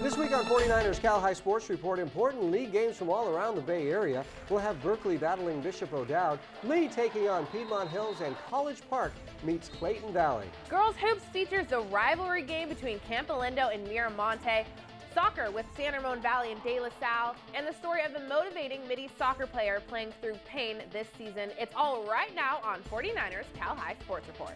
This week on 49ers Cal High Sports Report, important league games from all around the Bay Area. We'll have Berkeley battling Bishop O'Dowd, Lee taking on Piedmont Hills, and College Park meets Clayton Valley. Girls Hoops features the rivalry game between Campo Lindo and Miramonte, soccer with San Ramon Valley and De La Salle, and the story of the motivating Midi soccer player playing through pain this season. It's all right now on 49ers Cal High Sports Report.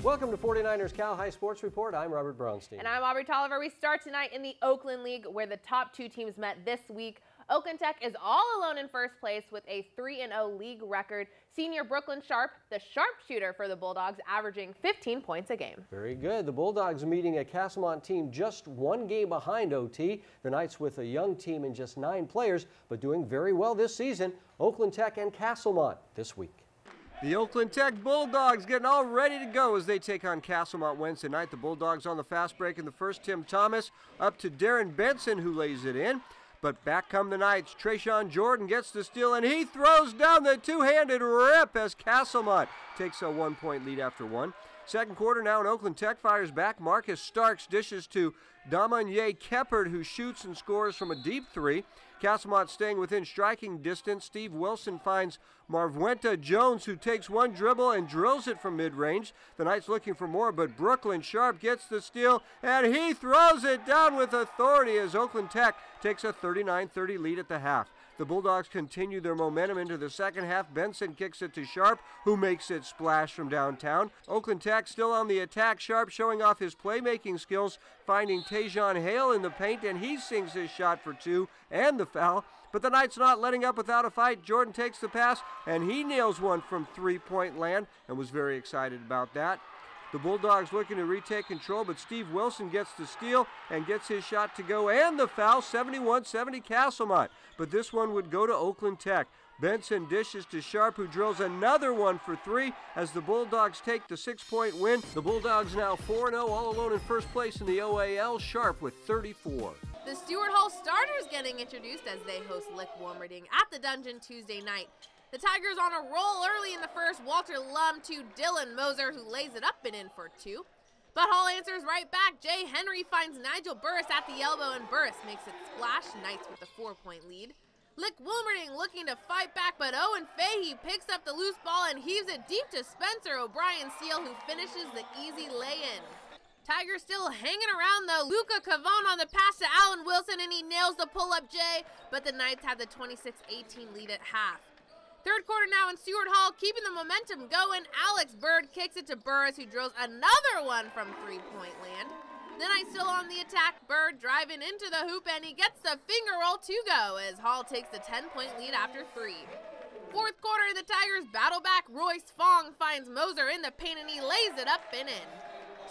Welcome to 49ers Cal High Sports Report. I'm Robert Braunstein. And I'm Aubrey Tolliver. We start tonight in the Oakland League, where the top two teams met this week. Oakland Tech is all alone in first place with a 3-0 league record. Senior Brooklyn Sharp, the sharpshooter for the Bulldogs, averaging 15 points a game. Very good. The Bulldogs meeting a Castlemont team just one game behind OT. The Knights with a young team and just 9 players, but doing very well this season. Oakland Tech and Castlemont this week. The Oakland Tech Bulldogs getting all ready to go as they take on Castlemont Wednesday night. The Bulldogs on the fast break in the first. Tim Thomas up to Darren Benson, who lays it in. But back come the Knights. Trayshawn Jordan gets the steal, and he throws down the two-handed rip as Castlemont takes a 1-point lead after one. Second quarter now, and Oakland Tech fires back. Marcus Starks dishes to Damanye Keppard, who shoots and scores from a deep three. Castlemont staying within striking distance. Steve Wilson finds Marventa Jones, who takes one dribble and drills it from mid-range. The Knights looking for more, but Brooklyn Sharp gets the steal, and he throws it down with authority as Oakland Tech takes a 39-30 lead at the half. The Bulldogs continue their momentum into the second half. Benson kicks it to Sharp, who makes it splash from downtown. Oakland Tech still on the attack. Sharp showing off his playmaking skills, finding Tajon Hale in the paint, and he sinks his shot for 2 and the foul. But the Knights not letting up without a fight. Jordan takes the pass, and he nails one from three-point land and was very excited about that. The Bulldogs looking to retake control, but Steve Wilson gets the steal and gets his shot to go and the foul, 71-70 Castlemont. But this one would go to Oakland Tech. Benson dishes to Sharp, who drills another one for 3 as the Bulldogs take the 6-point win. The Bulldogs now 4-0, all alone in first place in the OAL. Sharp with 34. The Stewart Hall starters getting introduced as they host Lick Wilmerding at the Dungeon Tuesday night. The Tigers on a roll early in the first. Walter Lum to Dylan Moser, who lays it up and in for 2. But Hall answers right back. Jay Henry finds Nigel Burris at the elbow, and Burris makes it splash. Knights with the 4-point lead. Lick Wilmerding looking to fight back, but Owen Fahey picks up the loose ball and heaves it deep to Spencer O'Brien Steele, who finishes the easy lay-in. Tigers still hanging around though. Luca Cavone on the pass to Alan Wilson, and he nails the pull-up J, but the Knights have the 26-18 lead at half. Third quarter now in Stewart Hall, keeping the momentum going. Alex Bird kicks it to Burris, who drills another one from three-point land. The Knights still on the attack. Bird driving into the hoop, and he gets the finger roll to go as Hall takes the 10-point lead after 3. Fourth quarter, the Tigers battle back. Royce Fong finds Moser in the paint, and he lays it up and in.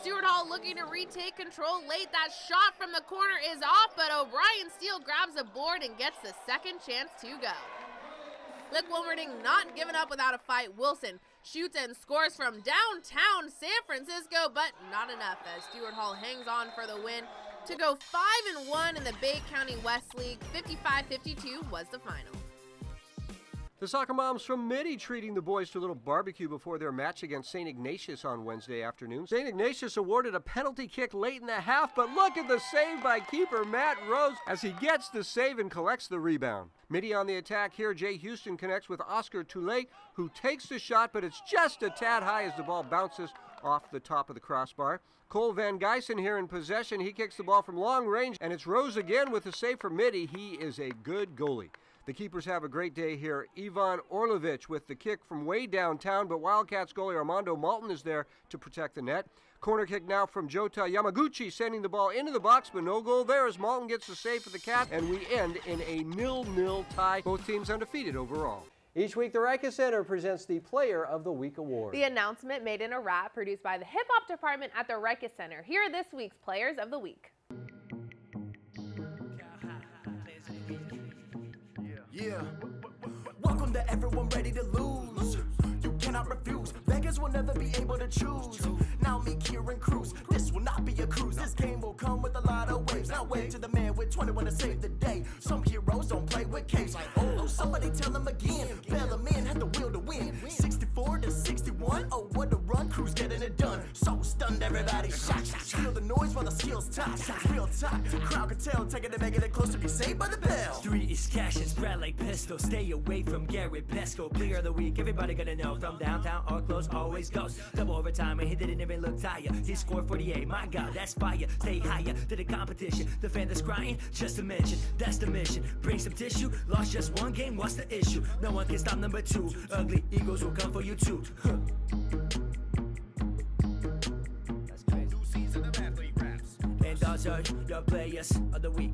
Stewart Hall looking to retake control late. That shot from the corner is off, but O'Brien Steele grabs the board and gets the second chance to go. Lick Wilmerding not giving up without a fight. Wilson shoots and scores from downtown San Francisco, but not enough as Stewart Hall hangs on for the win to go 5-1 in the Bay County West League. 55-52 was the final. The soccer moms from Midi treating the boys to a little barbecue before their match against St. Ignatius on Wednesday afternoon. St. Ignatius awarded a penalty kick late in the half, but look at the save by keeper Matt Rose as he gets the save and collects the rebound. Midi on the attack here. Jay Houston connects with Oscar Toulé, who takes the shot, but it's just a tad high as the ball bounces off the top of the crossbar. Cole Van Guysen here in possession. He kicks the ball from long range, and it's Rose again with the save for Midi. He is a good goalie. The keepers have a great day here. Ivan Orlovich with the kick from way downtown, but Wildcats goalie Armando Malton is there to protect the net. Corner kick now from Jota Yamaguchi, sending the ball into the box, but no goal there as Malton gets the save for the Cats, and we end in a 0-0 tie. Both teams undefeated overall. Each week, the Rica Center presents the Player of the Week award. The announcement made in a wrap produced by the Hip Hop Department at the Rica Center. Here are this week's Players of the Week. Yeah. Welcome to everyone ready to lose. You cannot not refuse. Beggars will never be able to choose. Now me, Kieran Cruz. This will not be a cruise. This game will come with a lot of waves. Now wave to the man with 21 to save the day. Some heroes don't play with capes. Oh, somebody tell them again. Bellarmine had the will to win. 64 to 61. Oh, what a run. Cruz getting it done. So stunned, everybody shot. Feel the noise while the skills top. Real top. Crowd can tell. Taking it, making it close to be saved by the bell. 3 is cash and spread like pistol. Stay away from Garrett Bledsoe. Player of the week, everybody gonna know. From downtown, all close, always goes. Double overtime, and he didn't even look tired. He scored 48, my God, that's fire. Stay higher to the competition. Defenders crying, just to mention, that's the mission. Bring some tissue, lost just one game, what's the issue? No one can stop number 2. Ugly Eagles will come for you too. That's crazy. New season of Athlete Raps. And those are your players of the week.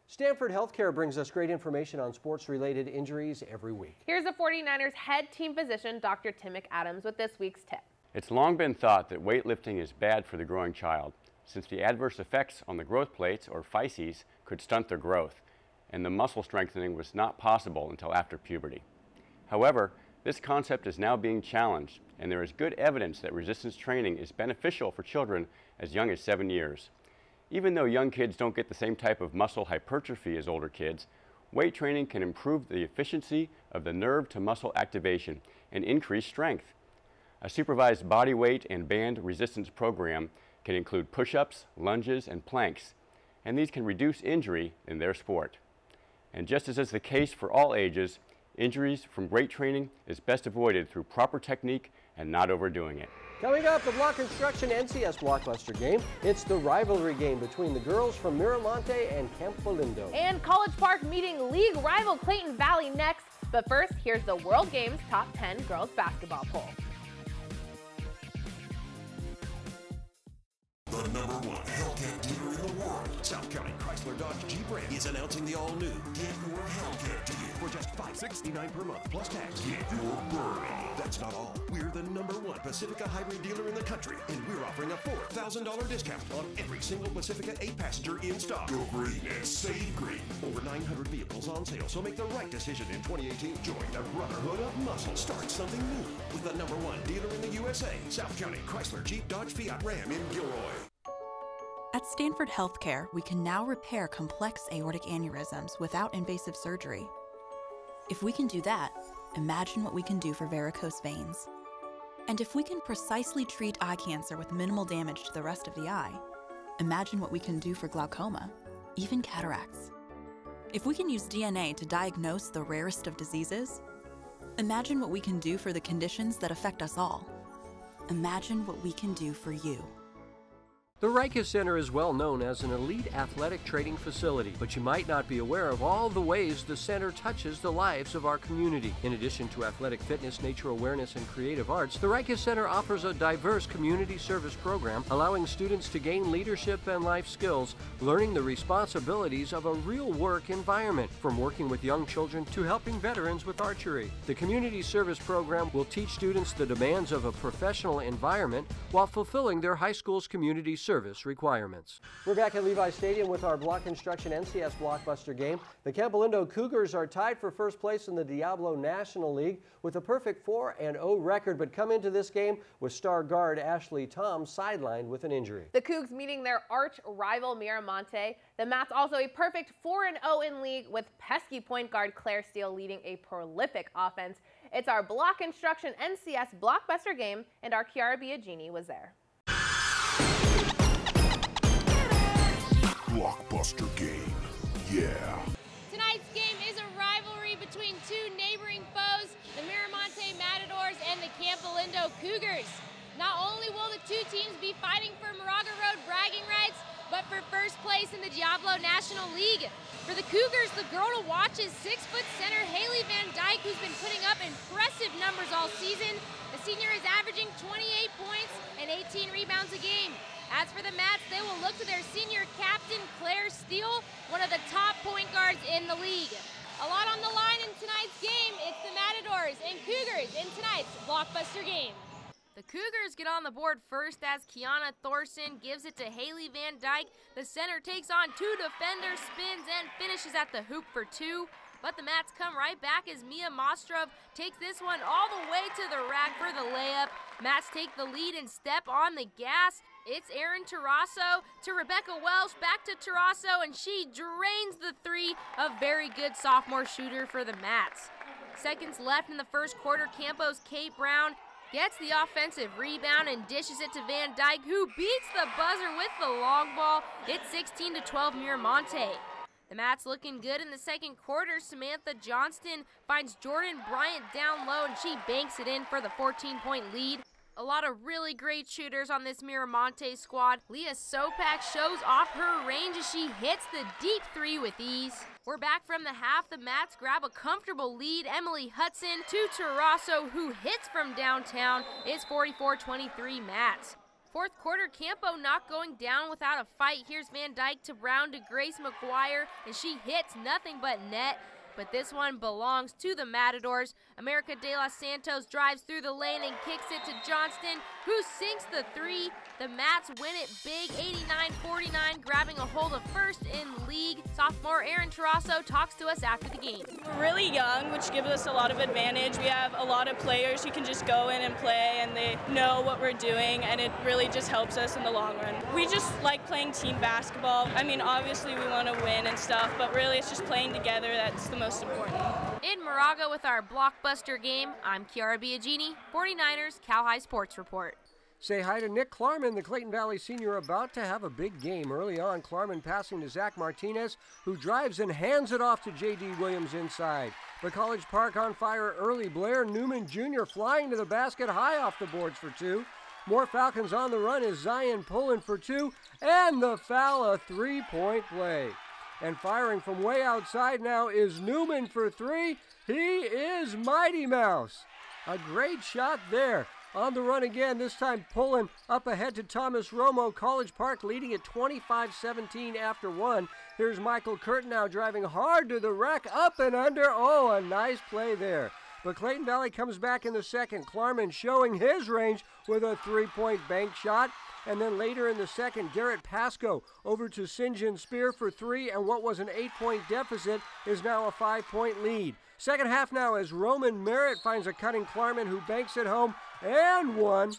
Stanford Healthcare brings us great information on sports-related injuries every week. Here's the 49ers head team physician, Dr. Tim McAdams, with this week's tip. It's long been thought that weightlifting is bad for the growing child, since the adverse effects on the growth plates, or physes, could stunt their growth, and the muscle strengthening was not possible until after puberty. However, this concept is now being challenged, and there is good evidence that resistance training is beneficial for children as young as 7 years. Even though young kids don't get the same type of muscle hypertrophy as older kids, weight training can improve the efficiency of the nerve-to-muscle activation and increase strength. A supervised body weight and band resistance program can include push-ups, lunges, and planks, and these can reduce injury in their sport. And just as is the case for all ages, injuries from weight training is best avoided through proper technique and not overdoing it. Coming up, the Block Construction NCS Blockbuster game. It's the rivalry game between the girls from Miramonte and Campo Lindo. And College Park meeting league rival Clayton Valley next. But first, here's the World Games Top 10 Girls Basketball Poll. The #1 Hellcat dealer in the world, South County Chrysler Dodge Jeep Ram, is announcing the all-new Get Your Hellcat deal for just $569 per month plus tax. Get your burn. That's not all. We're the #1 Pacifica hybrid dealer in the country, and we're offering a $4,000 discount on every single Pacifica 8-passenger in stock. Go green and save green. Over 900 vehicles on sale, so make the right decision in 2018. Join the Brotherhood of Muscle. Start something new with the #1 dealer in the USA, South County Chrysler Jeep Dodge Fiat Ram in Gilroy. At Stanford Healthcare, we can now repair complex aortic aneurysms without invasive surgery. If we can do that, imagine what we can do for varicose veins. And if we can precisely treat eye cancer with minimal damage to the rest of the eye, imagine what we can do for glaucoma, even cataracts. If we can use DNA to diagnose the rarest of diseases, imagine what we can do for the conditions that affect us all. Imagine what we can do for you. The Rikus Center is well known as an elite athletic training facility, but you might not be aware of all the ways the center touches the lives of our community. In addition to athletic fitness, nature awareness, and creative arts, the Rikus Center offers a diverse community service program allowing students to gain leadership and life skills, learning the responsibilities of a real work environment, from working with young children to helping veterans with archery. The community service program will teach students the demands of a professional environment while fulfilling their high school's community service requirements. We're back at Levi Stadium with our Block Construction NCS Blockbuster game. The Campo Lindo Cougars are tied for first place in the Diablo National League with a perfect 4-0 record, but come into this game with star guard Ashley Tom sidelined with an injury. The Cougs meeting their arch rival Miramonte. The Mats also a perfect 4-0 in league with pesky point guard Claire Steele leading a prolific offense. It's our Block Construction NCS Blockbuster game, and our Kiara Biagini was there. Blockbuster game. Yeah. Tonight's game is a rivalry between two neighboring foes, the Miramonte Matadors and the Campo Lindo Cougars. Not only will the two teams be fighting for Moraga Road bragging rights, but for first place in the Diablo National League. For the Cougars, the girl to watch is 6-foot center Haley Van Dyke, who's been putting up impressive numbers all season. The senior is averaging 28 points and 18 rebounds a game. As for the Mats, they will look to their senior captain, Claire Steele, one of the top point guards in the league. A lot on the line in tonight's game. It's the Matadors and Cougars in tonight's Blockbuster game. The Cougars get on the board first as Kiana Thorson gives it to Haley Van Dyke. The center takes on two defenders, spins, and finishes at the hoop for two. But the Mats come right back as Mia Mostrov takes this one all the way to the rack for the layup. Mats take the lead and step on the gas. It's Erin Tarraso to Rebecca Welsh, back to Tarraso, and she drains the three. A very good sophomore shooter for the Mats. Seconds left in the first quarter, Campo's Kate Brown gets the offensive rebound and dishes it to Van Dyke, who beats the buzzer with the long ball. It's 16-12 Miramonte. The Mats looking good in the second quarter. Samantha Johnston finds Jordan Bryant down low, and she banks it in for the 14-point lead. A lot of really great shooters on this Miramonte squad. Leah Sopak shows off her range as she hits the deep three with ease. We're back from the half. The Mats grab a comfortable lead. Emily Hudson to Tarraso, who hits from downtown. It's 44-23 Mats. Fourth quarter, Campo not going down without a fight. Here's Van Dyke to Brown to Grace McGuire, and she hits nothing but net. But this one belongs to the Matadors. America de los Santos drives through the lane and kicks it to Johnston, who sinks the three. The Mats win it big, 89-49, grabbing a hold of first in league. Sophomore Erin Tarraso talks to us after the game. We're really young, which gives us a lot of advantage. We have a lot of players who can just go in and play, and they know what we're doing, and it really just helps us in the long run. We just like playing team basketball. I mean, obviously we want to win and stuff, but really it's just playing together that's the most important. In Moraga with our blockbuster game, I'm Kiara Biagini, 49ers Cal High Sports Report. Say hi to Nick Klarman, the Clayton Valley senior, about to have a big game. Early on, Klarman passing to Zach Martinez, who drives and hands it off to J.D. Williams inside. But College Park on fire early. Blair Newman Jr. flying to the basket, high off the boards for two. More Falcons on the run is Zion pulling for two, and the foul, a three-point play. And firing from way outside now is Newman for three. He is Mighty Mouse. A great shot there. On the run again, this time pulling up ahead to Thomas Romo. College Park leading at 25-17 after one. Here's Michael Curtin now driving hard to the rack, up and under. Oh, a nice play there. But Clayton Valley comes back in the second. Klarman showing his range with a three-point bank shot. And then later in the second, Garrett Pasco over to St. John Spear for three, and what was an 8-point deficit is now a 5-point lead. Second half now as Roman Merritt finds a cutting Klarman, who banks it home and one.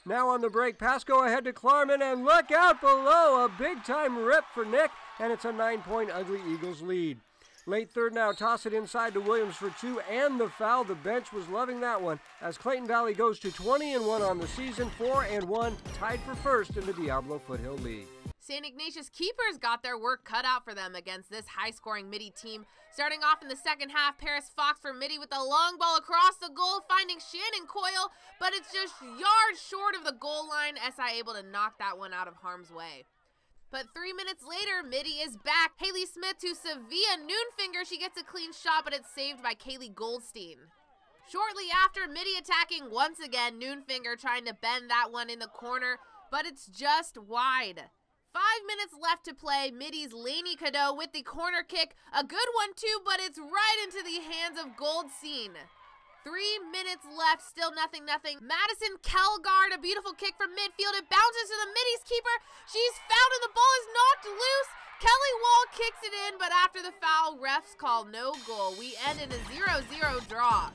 Now on the break, Pasco ahead to Klarman, and look out below, a big-time rip for Nick, and it's a 9-point Ugly Eagles lead. Late third now, toss it inside to Williams for two, and the foul. The bench was loving that one as Clayton Valley goes to 20-1 on the season, 4-1, tied for first in the Diablo Foothill League. St. Ignatius Keepers got their work cut out for them against this high-scoring Midi team. Starting off in the second half, Paris Fox for Midi with a long ball across the goal, finding Shannon Coyle, but it's just yards short of the goal line. SI able to knock that one out of harm's way. But 3 minutes later, Midi is back. Haley Smith to Sevilla Noonfinger. She gets a clean shot, but it's saved by Kaylee Goldstein. Shortly after, Midi attacking once again. Noonfinger trying to bend that one in the corner, but it's just wide. 5 minutes left to play. Midi's Lainey Cadeau with the corner kick. A good one too, but it's right into the hands of Goldstein. 3 minutes left, still nothing. Madison Kelgard, a beautiful kick from midfield. It bounces to the Midi's keeper. She's found and the ball is knocked loose. Kelly Wall kicks it in, but after the foul, refs call no goal. We end in a 0-0 draw.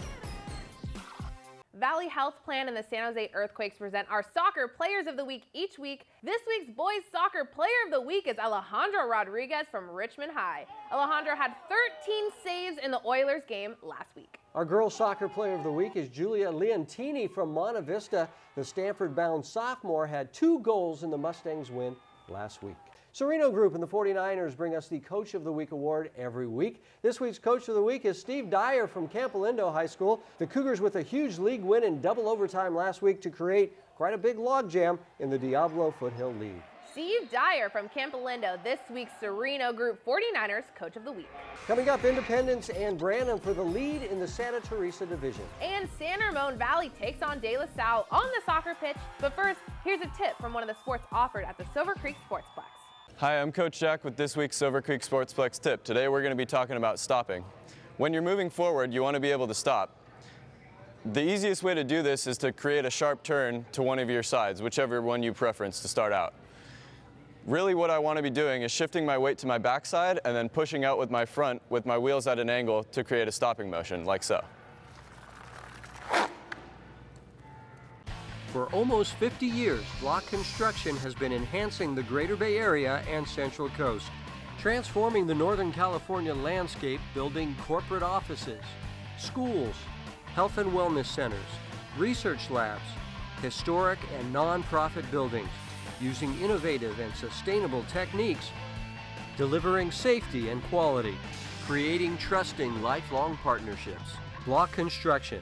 Valley Health Plan and the San Jose Earthquakes present our Soccer Players of the Week each week. This week's Boys Soccer Player of the Week is Alejandro Rodriguez from Richmond High. Alejandro had 13 saves in the Oilers game last week. Our Girls Soccer Player of the Week is Julia Leontini from Monte Vista. The Stanford-bound sophomore had 2 goals in the Mustangs' win last week. Sereno Group and the 49ers bring us the Coach of the Week award every week. This week's Coach of the Week is Steve Dyer from Campo Lindo High School. The Cougars with a huge league win in double overtime last week to create quite a big logjam in the Diablo Foothill League. Steve Dyer from Campo Lindo, this week's Sereno Group 49ers Coach of the Week. Coming up, Independence and Brandon for the lead in the Santa Teresa division. And San Ramon Valley takes on De La Salle on the soccer pitch. But first, here's a tip from one of the sports offered at the Silver Creek Sportsplex. Hi, I'm Coach Jack with this week's Silver Creek Sportsplex tip. Today we're going to be talking about stopping. When you're moving forward, you want to be able to stop. The easiest way to do this is to create a sharp turn to one of your sides, whichever one you preference to start out. Really what I want to be doing is shifting my weight to my backside and then pushing out with my front with my wheels at an angle to create a stopping motion, like so. For almost 50 years, Block Construction has been enhancing the Greater Bay Area and Central Coast, transforming the Northern California landscape, building corporate offices, schools, health and wellness centers, research labs, historic and non-profit buildings, using innovative and sustainable techniques, delivering safety and quality, creating trusting lifelong partnerships. Block Construction,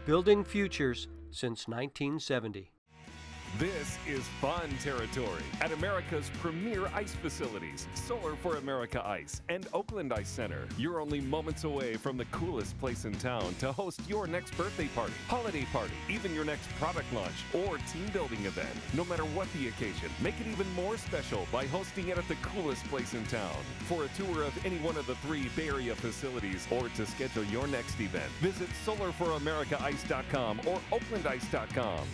building futures since 1970. This is fun territory at America's premier ice facilities, Solar for America Ice and Oakland Ice Center. You're only moments away from the coolest place in town to host your next birthday party, holiday party, even your next product launch or team building event. No matter what the occasion, make it even more special by hosting it at the coolest place in town. For a tour of any one of the 3 Bay Area facilities or to schedule your next event, visit solarforamericaice.com or oaklandice.com.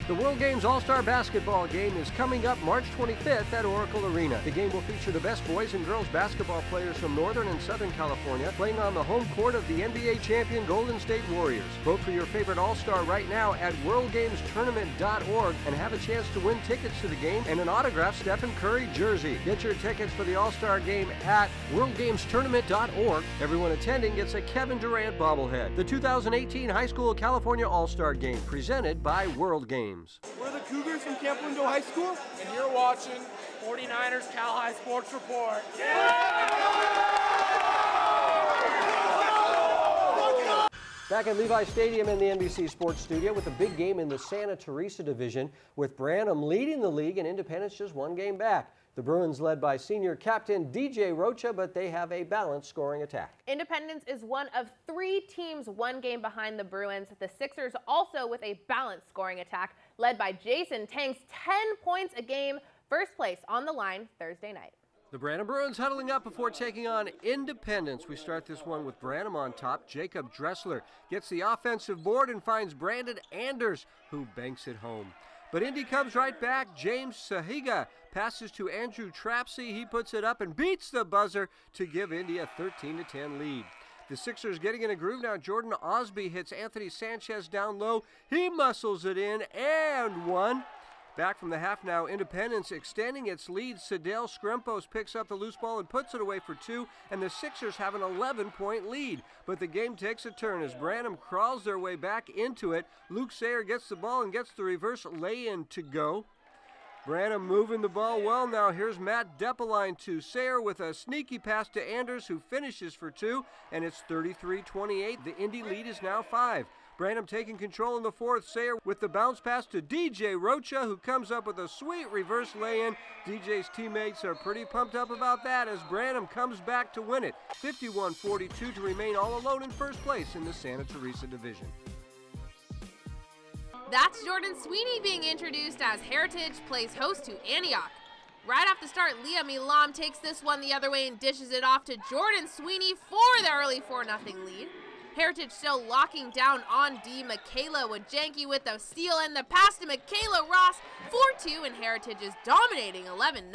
The World Games All-Star Basketball Game is coming up March 25th at Oracle Arena. The game will feature the best boys and girls basketball players from Northern and Southern California playing on the home court of the NBA champion Golden State Warriors. Vote for your favorite All-Star right now at worldgamestournament.org and have a chance to win tickets to the game and an autographed Stephen Curry jersey. Get your tickets for the All-Star Game at worldgamestournament.org. Everyone attending gets a Kevin Durant bobblehead. The 2018 High School California All-Star Game presented by World Games. We're the Cougars from Camp Lindo High School, and you're watching 49ers Cal High Sports Report. Back at Levi Stadium in the NBC Sports Studio with a big game in the Santa Teresa division, with Branham leading the league and Independence just 1 game back. The Bruins led by senior captain DJ Rocha, but they have a balanced scoring attack. Independence is one of 3 teams 1 game behind the Bruins. The Sixers also with a balanced scoring attack led by Jason Tanks, 10 points a game, first place on the line Thursday night. The Branham Bruins huddling up before taking on Independence. We start this one with Branham on top. Jacob Dressler gets the offensive board and finds Brandon Anders, who banks it home. But Indy comes right back. James Sahiga passes to Andrew Trapsey. He puts it up and beats the buzzer to give Indy a 13-10 lead. The Sixers getting in a groove now. Jordan Osby hits Anthony Sanchez down low. He muscles it in and one. Back from the half now, Independence extending its lead. Sadell Skrempos picks up the loose ball and puts it away for 2, and the Sixers have an 11-point lead. But the game takes a turn as Branham crawls their way back into it. Luke Sayer gets the ball and gets the reverse lay-in to go. Branham moving the ball well now. Here's Matt Deppeline to Sayer with a sneaky pass to Anders, who finishes for 2, and it's 33-28. The Indy lead is now 5. Branham taking control in the 4th. Sayer with the bounce pass to DJ Rocha, who comes up with a sweet reverse lay-in. DJ's teammates are pretty pumped up about that as Branham comes back to win it. 51-42 to remain all alone in first place in the Santa Teresa division. That's Jordan Sweeney being introduced as Heritage plays host to Antioch. Right off the start, Leah Milam takes this one the other way and dishes it off to Jordan Sweeney for the early 4-0 lead. Heritage still locking down on D. Michaela Wajanki with the steal and the pass to Michaela Ross, 4-2, and Heritage is dominating 11-0.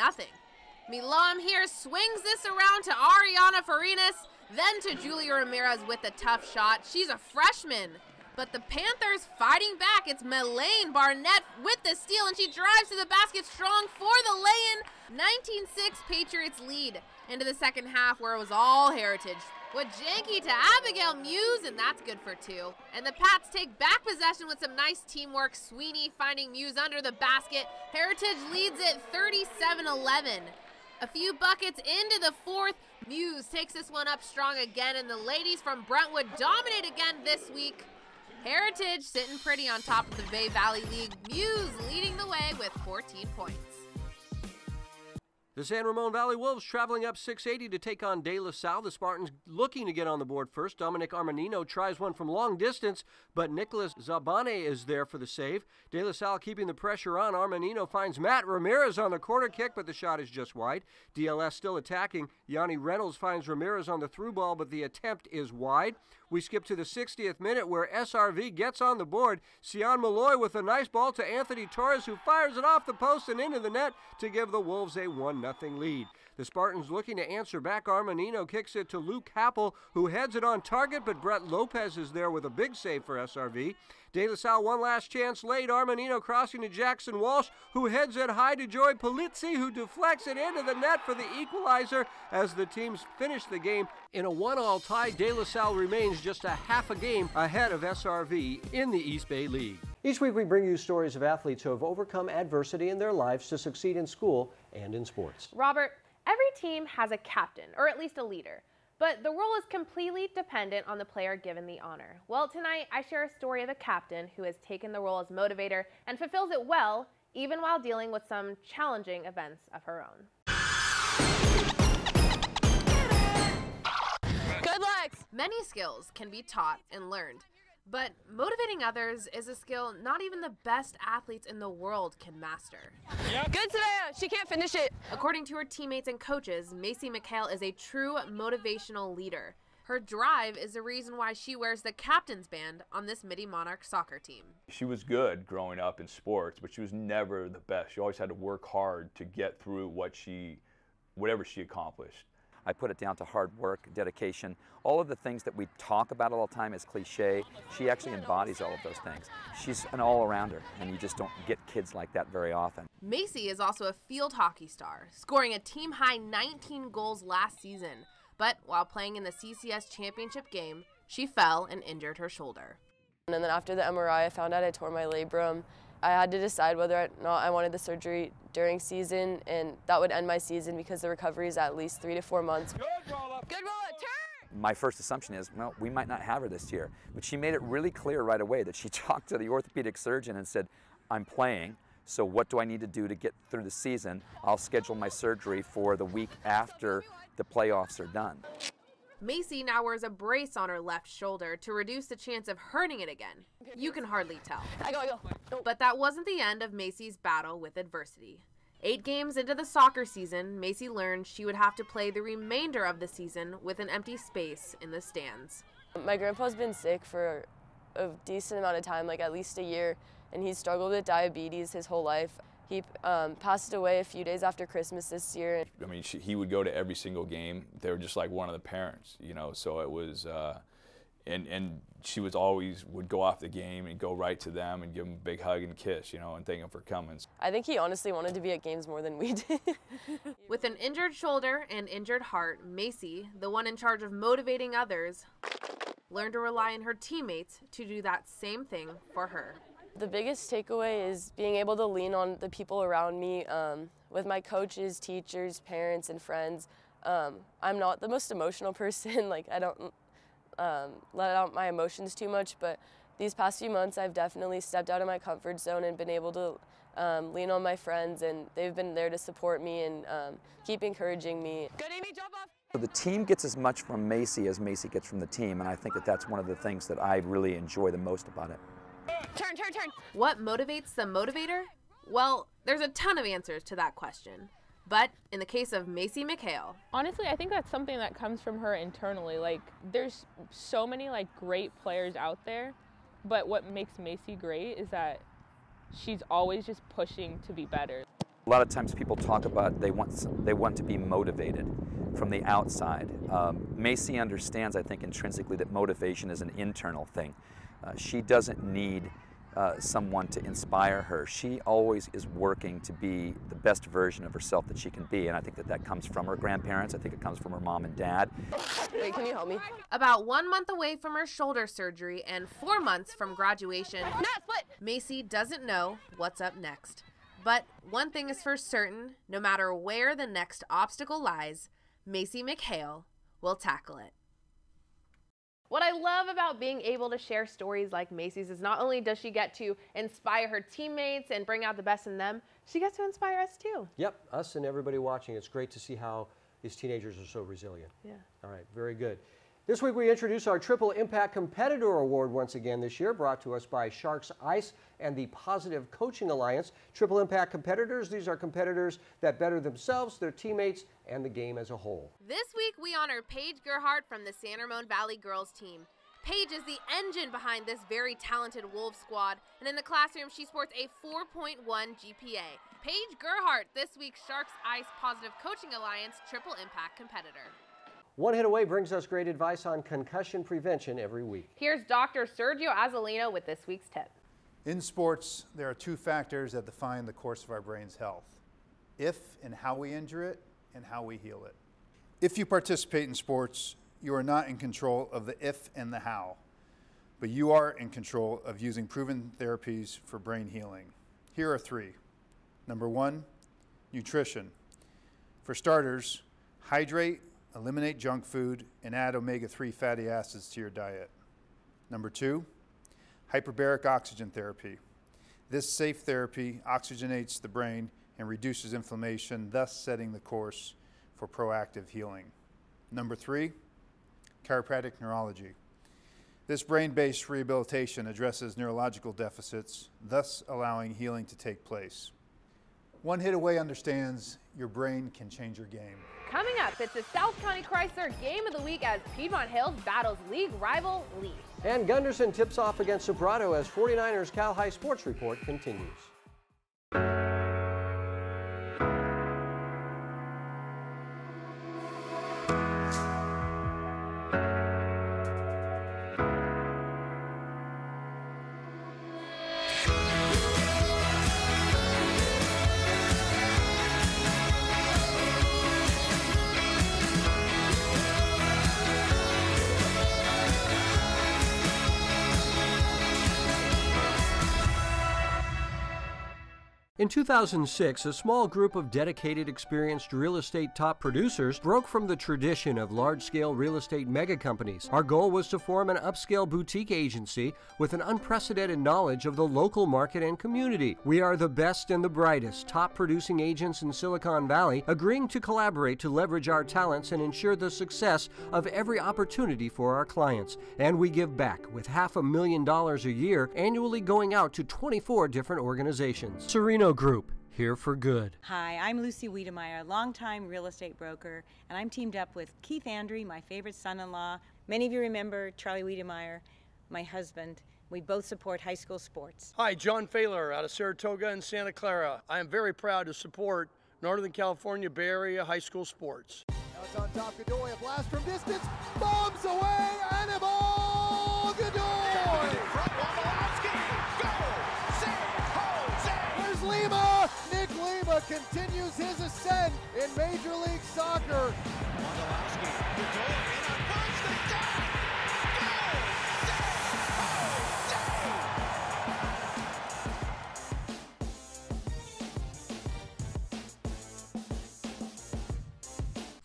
Milam here swings this around to Ariana Farinas, then to Julia Ramirez with a tough shot. She's a freshman, but the Panthers fighting back. It's Melaine Barnett with the steal, and she drives to the basket strong for the lay-in. 19-6 Patriots lead into the second half, where it was all Heritage. Wajanki to Abigail Muse, and that's good for 2. And the Pats take back possession with some nice teamwork. Sweeney finding Muse under the basket. Heritage leads it 37-11. A few buckets into the 4th. Muse takes this one up strong again, and the ladies from Brentwood dominate again this week. Heritage sitting pretty on top of the Bay Valley League. Muse leading the way with 14 points. The San Ramon Valley Wolves traveling up 680 to take on De La Salle. The Spartans looking to get on the board first. Dominic Armanino tries one from long distance, but Nicholas Zabane is there for the save. De La Salle keeping the pressure on. Armanino finds Matt Ramirez on the corner kick, but the shot is just wide. DLS still attacking. Yanni Reynolds finds Ramirez on the through ball, but the attempt is wide. We skip to the 60th minute where SRV gets on the board. Sion Malloy with a nice ball to Anthony Torres, who fires it off the post and into the net to give the Wolves a 1-0 lead. The Spartans looking to answer back. Armanino kicks it to Luke Happel, who heads it on target, but Brett Lopez is there with a big save for SRV. De La Salle one last chance late. Armanino crossing to Jackson Walsh, who heads it high to Joey Polizzi, who deflects it into the net for the equalizer as the teams finish the game in a 1-1 tie. De La Salle remains just a half a game ahead of SRV in the East Bay League. Each week we bring you stories of athletes who have overcome adversity in their lives to succeed in school and in sports. Robert, every team has a captain, or at least a leader, but the role is completely dependent on the player given the honor. Well, tonight I share a story of a captain who has taken the role as motivator and fulfills it well, even while dealing with some challenging events of her own. Good luck! Many skills can be taught and learned, but motivating others is a skill not even the best athletes in the world can master. Yep. Good, Savannah. She can't finish it. According to her teammates and coaches, Macy McHale is a true motivational leader. Her drive is the reason why she wears the captain's band on this Midi Monarch soccer team. She was good growing up in sports, but she was never the best. She always had to work hard to get through whatever she accomplished. I put it down to hard work, dedication, all of the things that we talk about all the time as cliche. She actually embodies all of those things. She's an all-arounder, and you just don't get kids like that very often. Macy is also a field hockey star, scoring a team-high 19 goals last season. But while playing in the CCS championship game, she fell and injured her shoulder. And then after the MRI, I found out I tore my labrum. I had to decide whether or not I wanted the surgery during season, and that would end my season because the recovery is at least 3 to 4 months. Good roll, turn! My first assumption is, well, we might not have her this year. But she made it really clear right away that she talked to the orthopedic surgeon and said, I'm playing, so what do I need to do to get through the season? I'll schedule my surgery for the week after the playoffs are done. Macy now wears a brace on her left shoulder to reduce the chance of hurting it again. You can hardly tell. I go. But that wasn't the end of Macy's battle with adversity. 8 games into the soccer season, Macy learned she would have to play the remainder of the season with an empty space in the stands. My grandpa's been sick for a decent amount of time, like at least a year, and he's struggled with diabetes his whole life. He passed away a few days after Christmas this year. I mean, he would go to every single game. They were just like one of the parents, you know, so it was, and she was always would go off the game and go right to them and give them a big hug and kiss, you know, and thank them for coming. I think he honestly wanted to be at games more than we did. With an injured shoulder and injured heart, Macy, the one in charge of motivating others, learned to rely on her teammates to do that same thing for her. The biggest takeaway is being able to lean on the people around me, with my coaches, teachers, parents, and friends. I'm not the most emotional person, like I don't let out my emotions too much, but these past few months I've definitely stepped out of my comfort zone and been able to lean on my friends, and they've been there to support me and keep encouraging me. Good, Amy, jump off! So the team gets as much from Macy as Macy gets from the team, and I think that that's one of the things that I really enjoy the most about it. Turn. What motivates the motivator? Well, there's a ton of answers to that question. But in the case of Macy McHale, honestly, I think that's something that comes from her internally. Like, there's so many great players out there, but what makes Macy great is that she's always just pushing to be better. A lot of times people talk about they want to be motivated from the outside. Macy understands, I think, intrinsically that motivation is an internal thing. She doesn't need someone to inspire her. She always is working to be the best version of herself that she can be, and I think that that comes from her grandparents. I think it comes from her mom and dad. Wait, can you help me? About 1 month away from her shoulder surgery and 4 months from graduation, Macy doesn't know what's up next. But one thing is for certain, no matter where the next obstacle lies, Macy McHale will tackle it. What I love about being able to share stories like Macy's is not only does she get to inspire her teammates and bring out the best in them, she gets to inspire us too. Yep, us and everybody watching. It's great to see how these teenagers are so resilient. Yeah. All right, very good. This week we introduce our Triple Impact Competitor Award once again this year, brought to us by Sharks Ice and the Positive Coaching Alliance. Triple Impact Competitors, these are competitors that better themselves, their teammates, and the game as a whole. This week we honor Paige Gerhardt from the San Ramon Valley girls team. Paige is the engine behind this very talented Wolves squad, and in the classroom she sports a 4.1 GPA. Paige Gerhardt, this week's Sharks Ice Positive Coaching Alliance Triple Impact competitor. One Hit Away brings us great advice on concussion prevention every week. Here's Dr. Sergio Azzolino with this week's tip. In sports, there are two factors that define the course of our brain's health: if and how we injure it, and how we heal it. If you participate in sports, you are not in control of the if and the how, but you are in control of using proven therapies for brain healing. Here are three. Number one, nutrition. For starters, hydrate, eliminate junk food, and add omega-3 fatty acids to your diet. Number two, hyperbaric oxygen therapy. This safe therapy oxygenates the brain and reduces inflammation, thus setting the course for proactive healing. Number three, chiropractic neurology. This brain-based rehabilitation addresses neurological deficits, thus allowing healing to take place. One Hit Away understands your brain can change your game. Coming up, it's the South County Chrysler Game of the Week as Piedmont Hills battles league rival Lee. And Gunderson tips off against Sobrato as 49ers Cal High Sports Report continues. In 2006, a small group of dedicated, experienced real estate top producers broke from the tradition of large-scale real estate mega companies. Our goal was to form an upscale boutique agency with an unprecedented knowledge of the local market and community. We are the best and the brightest top producing agents in Silicon Valley, agreeing to collaborate to leverage our talents and ensure the success of every opportunity for our clients. And we give back with $500,000 a year, annually going out to 24 different organizations. Sereno Group, here for good. Hi, I'm Lucy Wiedemeyer, longtime real estate broker, and I'm teamed up with Keith Andry, my favorite son-in-law. Many of you remember Charlie Wiedemeyer, my husband. We both support high school sports. Hi, John Failer out of Saratoga and Santa Clara. I am very proud to support Northern California Bay Area high school sports. Now it's on top, Godoy, a blast from distance, bombs away, and a ball, Godoy! Lima! Nick Lima continues his ascent in Major League Soccer. Wondolowski, Godoy in on first and goal!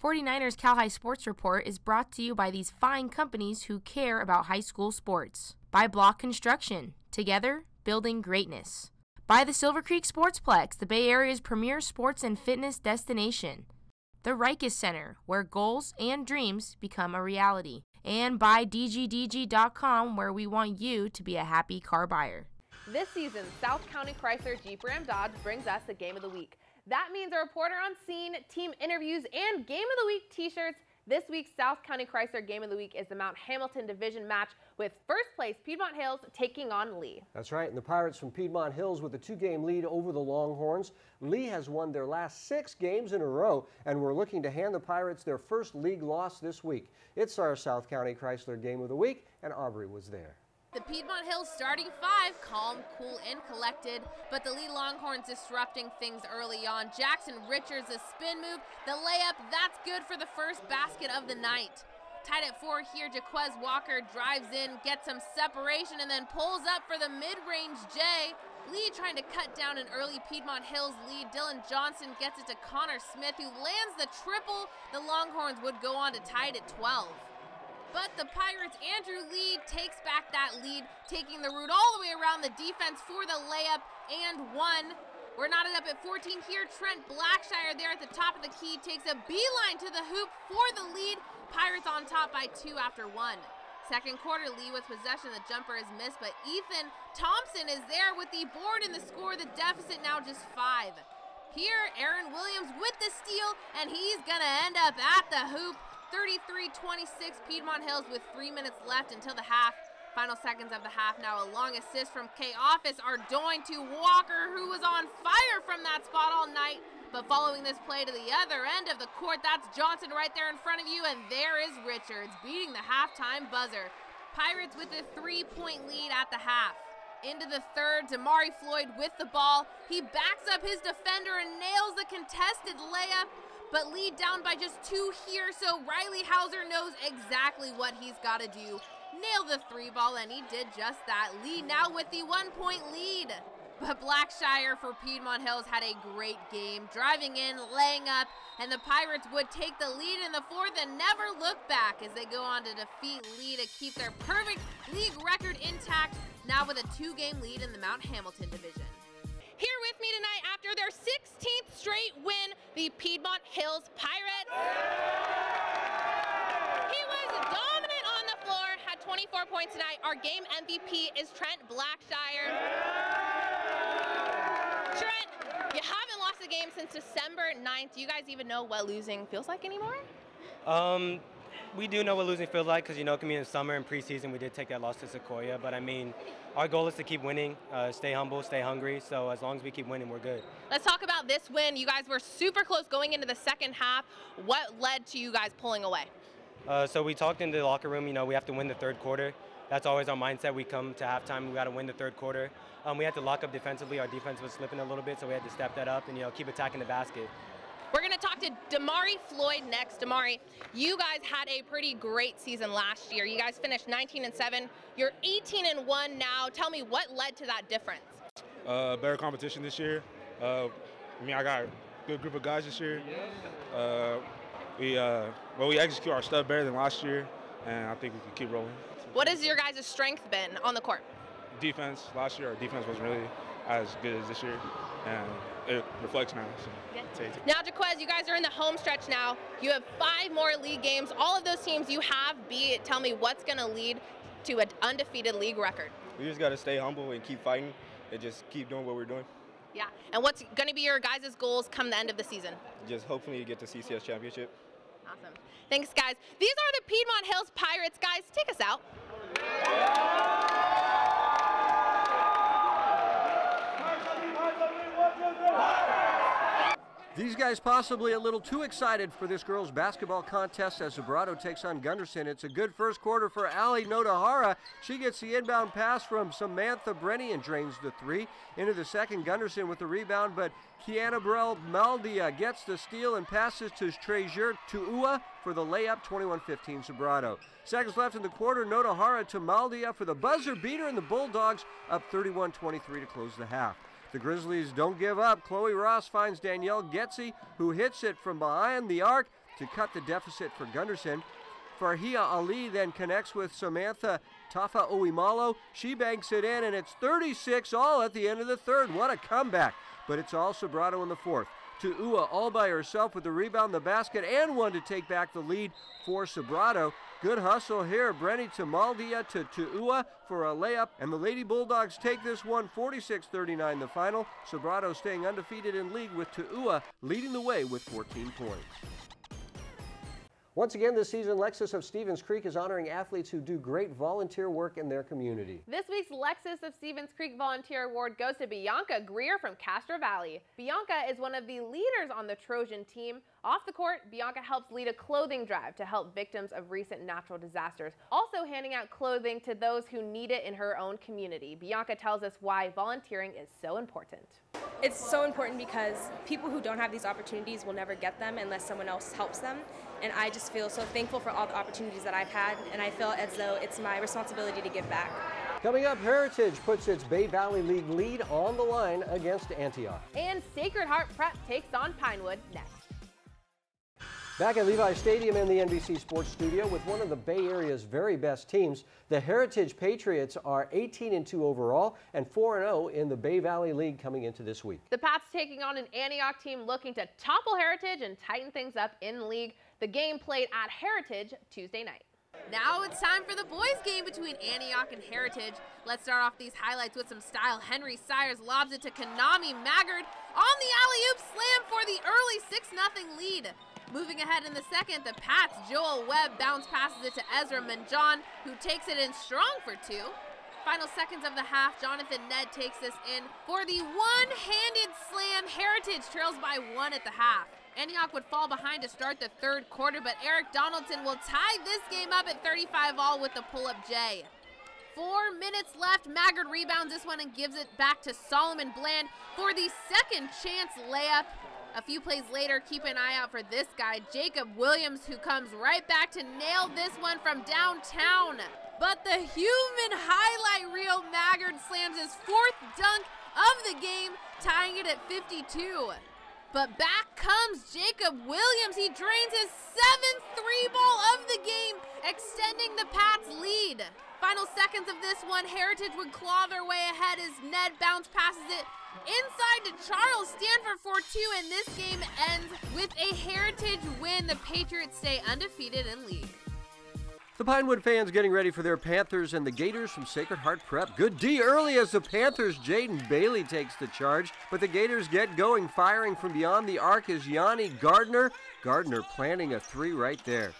Goal! 49ers Cal High Sports Report is brought to you by these fine companies who care about high school sports. By Block Construction, together building greatness. By the Silver Creek Sportsplex, the Bay Area's premier sports and fitness destination. The Rikers Center, where goals and dreams become a reality. And by DGDG.com, where we want you to be a happy car buyer. This season, South County Chrysler Jeep Ram Dodge brings us the Game of the Week. That means a reporter on scene, team interviews, and Game of the Week t-shirts. This week's South County Chrysler Game of the Week is the Mount Hamilton Division match with first place Piedmont Hills taking on Lee. That's right, and the Pirates from Piedmont Hills with a 2-game lead over the Longhorns. Lee has won their last 6 games in a row, and we're looking to hand the Pirates their first league loss this week. It's our South County Chrysler Game of the Week, and Aubrey was there. The Piedmont Hills starting 5, calm, cool, and collected, but the Lee Longhorns disrupting things early on. Jackson Richards, a spin move, the layup, that's good for the first basket of the night. Tied at 4 here, Jaquez Walker drives in, gets some separation, and then pulls up for the mid-range J. Lee trying to cut down an early Piedmont Hills lead. Dylan Johnson gets it to Connor Smith, who lands the triple. The Longhorns would go on to tie it at 12. But the Pirates' Andrew Lee takes back that lead, taking the route all the way around the defense for the layup and 1. We're knotted up at 14 here. Trent Blackshire there at the top of the key takes a beeline to the hoop for the lead. Pirates on top by 2 after 1. Second quarter, Lee with possession. The jumper is missed, but Ethan Thompson is there with the board and the score. The deficit now just 5. Here, Aaron Williams with the steal, and he's going to end up at the hoop. 33-26 Piedmont Hills with 3 minutes left until the half. Final seconds of the half now. A long assist from K. Office Ardoin to Walker, who was on fire from that spot all night. But following this play to the other end of the court, that's Johnson right there in front of you, and there is Richards beating the halftime buzzer. Pirates with a 3-point lead at the half. Into the third, Damari Floyd with the ball. He backs up his defender and nails the contested layup, but lead down by just 2 here, so Riley Hauser knows exactly what he's got to do. Nail the 3-ball, and he did just that. Lead now with the 1-point lead. But Blackshire for Piedmont Hills had a great game, driving in, laying up, and the Pirates would take the lead in the fourth and never look back as they go on to defeat Lee to keep their perfect league record intact, now with a 2-game lead in the Mount Hamilton division. Here with me tonight after their 16th straight win, the Piedmont Hills Pirates. He was dominant on the floor, had 24 points tonight. Our game MVP is Trent Blackshire. Trent, you haven't lost a game since December 9th. Do you guys even know what losing feels like anymore? We do know what losing feels like because, you know, it can be in summer and preseason. We did take that loss to Sequoia. But, I mean, our goal is to keep winning, stay humble, stay hungry. So as long as we keep winning, we're good. Let's talk about this win. You guys were super close going into the second half. What led to you guys pulling away? So we talked in the locker room, you know, we have to win the third quarter. That's always our mindset. We come to halftime, we got to win the third quarter. We had to lock up defensively. Our defense was slipping a little bit, so we had to step that up and, you know, keep attacking the basket. We're going to talk to Damari Floyd next. Damari, you guys had a pretty great season last year. You guys finished 19-7. You're 18-1 now. Tell me what led to that difference. Better competition this year. I got a good group of guys this year. We execute our stuff better than last year, and I think we can keep rolling. What has your guys' strength been on the court? Defense. Last year, our defense wasn't really as good as this year, and it reflects now. So. Now, Jaquez, you guys are in the home stretch now. You have 5 more league games. All of those teams you have beat. Tell me what's going to lead to an undefeated league record. We just got to stay humble and keep fighting and just keep doing what we're doing. Yeah. And what's going to be your guys' goals come the end of the season? Just hopefully get to CCS championship. Awesome. Thanks, guys. These are the Piedmont Hills Pirates. Guys, take us out. These guys possibly a little too excited for this girls' basketball contest as Sobrato takes on Gunderson. It's a good first quarter for Allie Notahara. She gets the inbound pass from Samantha Brenny and drains the 3. Into the second, Gunderson with the rebound, but Kiana Burrell Maldia gets the steal and passes to Treasure Tuua for the layup, 21-15 Sobrato. Seconds left in the quarter, Notahara to Maldia for the buzzer beater, and the Bulldogs up 31-23 to close the half. The Grizzlies don't give up. Chloe Ross finds Danielle Getzi, who hits it from behind the arc to cut the deficit for Gunderson. Farhia Ali then connects with Samantha Tafa Oimalo. She banks it in, and it's 36 all at the end of the third. What a comeback. But it's all Sobrato in the fourth. Tuua all by herself with the rebound, the basket, and one to take back the lead for Sobrato. Good hustle here. Brenny to Maldia to Tuua for a layup, and the Lady Bulldogs take this one 46-39 the final. Sobrato staying undefeated in league with Tuua leading the way with 14 points. Once again this season, Lexus of Stevens Creek is honoring athletes who do great volunteer work in their community. This week's Lexus of Stevens Creek Volunteer Award goes to Bianca Greer from Castro Valley. Bianca is one of the leaders on the Trojan team. Off the court, Bianca helps lead a clothing drive to help victims of recent natural disasters, also handing out clothing to those who need it in her own community. Bianca tells us why volunteering is so important. It's so important because people who don't have these opportunities will never get them unless someone else helps them. And I just feel so thankful for all the opportunities that I've had, and I feel as though it's my responsibility to give back. Coming up, Heritage puts its Bay Valley League lead on the line against Antioch. And Sacred Heart Prep takes on Pinewood next. Back at Levi Stadium in the NBC Sports Studio with one of the Bay Area's very best teams, the Heritage Patriots are 18-2 overall and 4-0 in the Bay Valley League coming into this week. The Pats taking on an Antioch team looking to topple Heritage and tighten things up in league. The game played at Heritage Tuesday night. Now it's time for the boys' game between Antioch and Heritage. Let's start off these highlights with some style. Henry Sires lobs it to Kanami Maggard on the alley-oop slam for the early 6-0 lead. Moving ahead in the second, the Pats' Joel Webb bounce passes it to Ezra Manjon, who takes it in strong for 2. Final seconds of the half, Jonathan Ned takes this in for the one-handed slam. Heritage trails by 1 at the half. Antioch would fall behind to start the third quarter, but Eric Donaldson will tie this game up at 35-all with the pull-up J. 4 minutes left. Maggard rebounds this one and gives it back to Solomon Bland for the second chance layup. A few plays later, keep an eye out for this guy, Jacob Williams, who comes right back to nail this one from downtown. But the human highlight reel, Maggard slams his 4th dunk of the game, tying it at 52. But back comes Jacob Williams. He drains his 7th 3-ball of the game, extending the Pats' lead. Final seconds of this one, Heritage would claw their way ahead as Ned bounce passes it inside to Charles Stanford for 2, and this game ends with a Heritage win. The Patriots stay undefeated in league. The Pinewood fans getting ready for their Panthers and the Gators from Sacred Heart Prep. Good D early as the Panthers' Jaden Bailey takes the charge, but the Gators get going, firing from beyond the arc is Yanni Gardner. Gardner planting a 3 right there.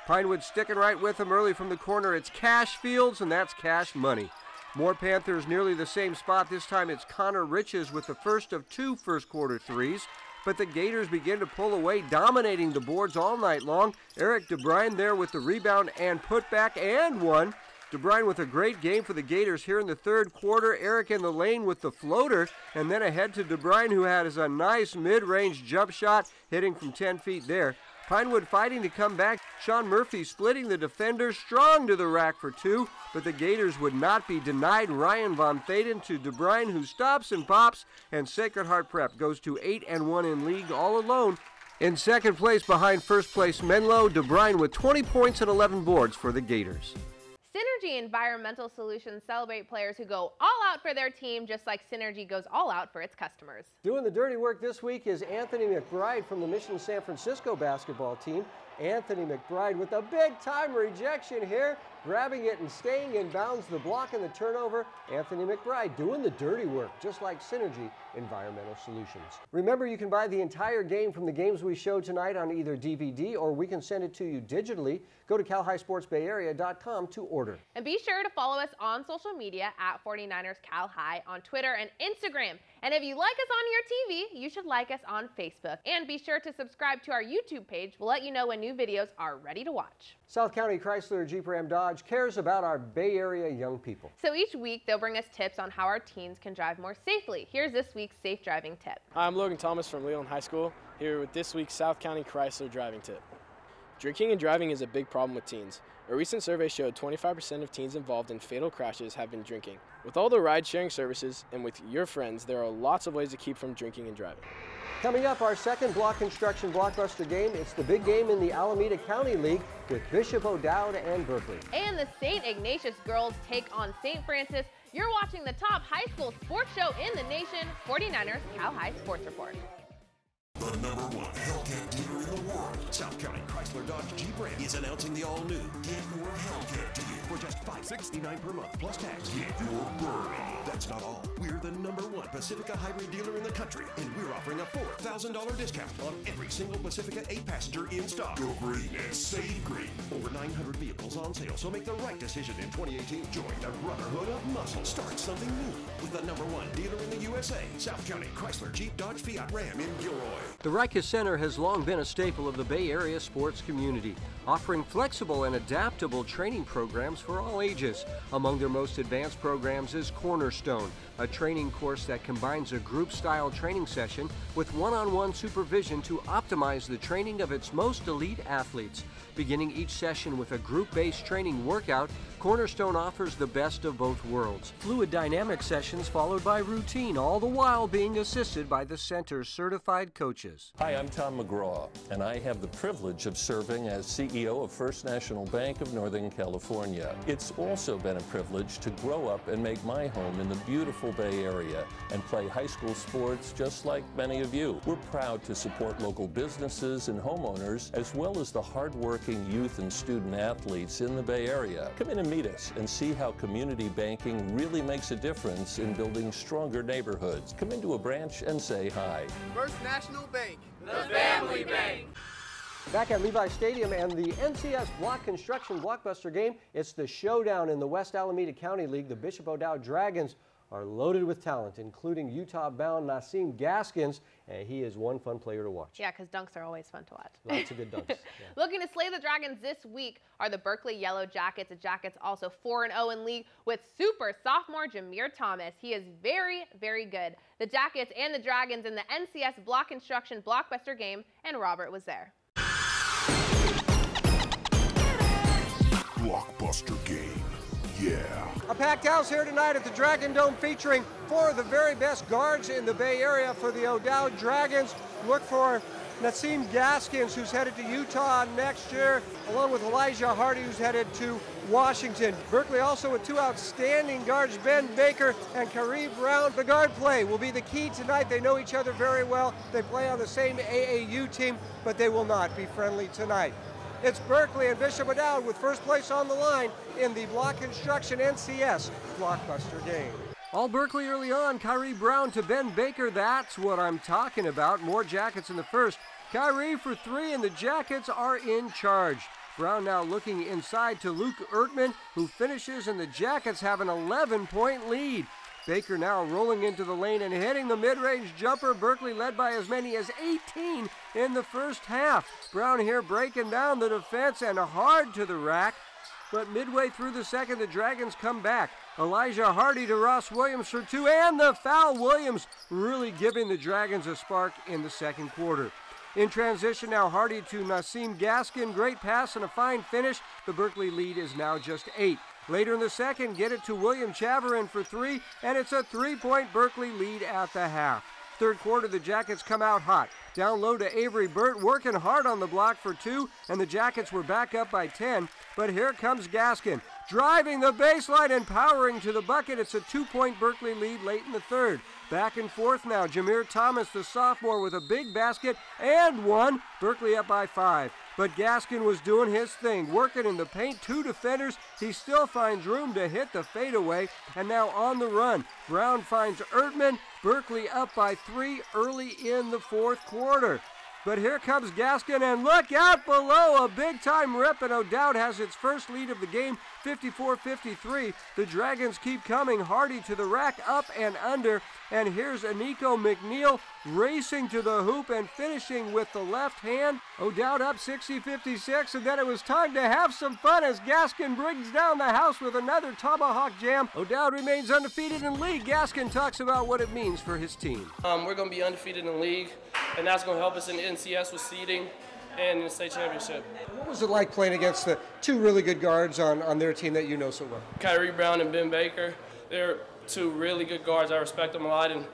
Pinewood sticking right with him early from the corner. It's Cash Fields, and that's cash money. More Panthers nearly the same spot. This time it's Connor Riches with the first of 2 first-quarter threes. But the Gators begin to pull away, dominating the boards all night long. Eric DeBrine there with the rebound and putback and 1. DeBrine with a great game for the Gators here in the third quarter. Eric in the lane with the floater, and then ahead to DeBrine, who has a nice mid-range jump shot hitting from 10 feet there. Pinewood fighting to come back. Sean Murphy splitting the defenders, strong to the rack for 2, but the Gators would not be denied. Ryan Von Thaden to DeBrine, who stops and pops, and Sacred Heart Prep goes to 8-1 in league all alone. In second place behind first place Menlo, DeBrine with 20 points and 11 boards for the Gators. Synergy Environmental Solutions celebrate players who go all out for their team, just like Synergy goes all out for its customers. Doing the dirty work this week is Anthony McBride from the Mission San Francisco basketball team. Anthony McBride with a big-time rejection here, grabbing it and staying in bounds, the block and the turnover. Anthony McBride doing the dirty work, just like Synergy Environmental Solutions. Remember, you can buy the entire game from the games we showed tonight on either DVD or we can send it to you digitally. Go to CalHighSportsBayArea.com to order. And be sure to follow us on social media at 49ers Cal High on Twitter and Instagram. And if you like us on your TV, you should like us on Facebook. And be sure to subscribe to our YouTube page. We'll let you know when new videos are ready to watch. South County Chrysler Jeep Ram Dodge cares about our Bay Area young people. So each week, they'll bring us tips on how our teens can drive more safely. Here's this week's safe driving tip. Hi, I'm Logan Thomas from Leland High School, here with this week's South County Chrysler driving tip. Drinking and driving is a big problem with teens. A recent survey showed 25% of teens involved in fatal crashes have been drinking. With all the ride-sharing services and with your friends, there are lots of ways to keep from drinking and driving. Coming up, our second block construction blockbuster game. It's the big game in the Alameda County League with Bishop O'Dowd and Berkeley. And the St. Ignatius girls take on St. Francis. You're watching the top high school sports show in the nation, 49ers Cal High Sports Report. The #1 Hellcat dealer in the world, South County Chrysler Dodge Jeep Ram, is announcing the all-new Get Your Hellcat deal for just $569 per month plus tax. Get your burn on. That's not all. We're the #1 Pacifica hybrid dealer in the country, and we're offering a $4,000 discount on every single Pacifica 8-passenger in stock. Go green and save green. Over 900 vehicles on sale, so make the right decision in 2018. Join the Brotherhood of Muscle. Start something new with the #1 dealer in the USA, South County Chrysler Jeep Dodge Fiat Ram in Gilroy. The Rikers Center has long been a staple of the Bay Area sports community, offering flexible and adaptable training programs for all ages. Among their most advanced programs is Cornerstone, a training course that combines a group-style training session with one-on-one supervision to optimize the training of its most elite athletes. Beginning each session with a group-based training workout, Cornerstone offers the best of both worlds. Fluid dynamic sessions followed by routine, all the while being assisted by the center's certified coaches. Hi, I'm Tom McGraw, and I have the privilege of serving as CEO of First National Bank of Northern California. It's also been a privilege to grow up and make my home in the beautiful Bay Area and play high school sports just like many of you. We're proud to support local businesses and homeowners, as well as the hardworking youth and student athletes in the Bay Area. Come in and meet us and see how community banking really makes a difference in building stronger neighborhoods. Come into a branch and say hi. First National Bank, the family bank. Back at Levi Stadium and the NCS Block Construction Blockbuster game, it's the showdown in the West Alameda County League. The Bishop O'Dowd Dragons are loaded with talent, including Utah-bound Nassim Gaskins, and he is one fun player to watch. Yeah, because dunks are always fun to watch. Lots of good dunks. Yeah. Looking to slay the Dragons this week are the Berkeley Yellow Jackets. The Jackets also 4-0 in league with super sophomore Jameer Thomas. He is very, very good. The Jackets and the Dragons in the NCS Block Construction Blockbuster game, and Robert was there. Blockbuster game. Yeah. A packed house here tonight at the Dragon Dome featuring four of the very best guards in the Bay Area for the O'Dowd Dragons. Look for Nassim Gaskins, who's headed to Utah next year, along with Elijah Hardy, who's headed to Washington. Berkeley also with two outstanding guards, Ben Baker and Kyrie Brown. The guard play will be the key tonight. They know each other very well. They play on the same AAU team, but they will not be friendly tonight. It's Berkeley and Bishop O'Dowd with first place on the line in the Block Construction NCS Blockbuster game. All Berkeley early on. Kyrie Brown to Ben Baker. That's what I'm talking about. More Jackets in the first. Kyrie for three, and the Jackets are in charge. Brown now looking inside to Luke Ertman, who finishes, and the Jackets have an 11-point lead. Baker now rolling into the lane and hitting the mid-range jumper. Berkeley led by as many as 18 in the first half. Brown here breaking down the defense and hard to the rack. But midway through the second, the Dragons come back. Elijah Hardy to Ross Williams for two, and the foul. Williams really giving the Dragons a spark in the second quarter. In transition now, Hardy to Nassim Gaskin. Great pass and a fine finish. The Berkeley lead is now just 8. Later in the second, get it to William Chavarin for three, and it's a 3-point Berkeley lead at the half. Third quarter, the Jackets come out hot. Down low to Avery Burt, working hard on the block for two, and the Jackets were back up by 10. But here comes Gaskin, driving the baseline and powering to the bucket. It's a 2-point Berkeley lead late in the third. Back and forth now, Jameer Thomas, the sophomore, with a big basket and one. Berkeley up by 5. But Gaskin was doing his thing, working in the paint, two defenders. He still finds room to hit the fadeaway, and now on the run. Brown finds Ertman. Berkeley up by 3 early in the fourth quarter. But here comes Gaskin, and look out below, a big-time rip, and O'Dowd has its first lead of the game, 54-53. The Dragons keep coming. Hardy to the rack, up and under, and here's Aniko McNeil racing to the hoop and finishing with the left hand. O'Dowd up 60-56, and then it was time to have some fun as Gaskin brings down the house with another tomahawk jam. O'Dowd remains undefeated in league. Gaskin talks about what it means for his team. We're going to be undefeated in league, and that's going to help us in NCS with seeding and in the state championship. What was it like playing against the two really good guards on their team that you know so well? Kyrie Brown and Ben Baker, they're two really good guards. I respect them a lot, and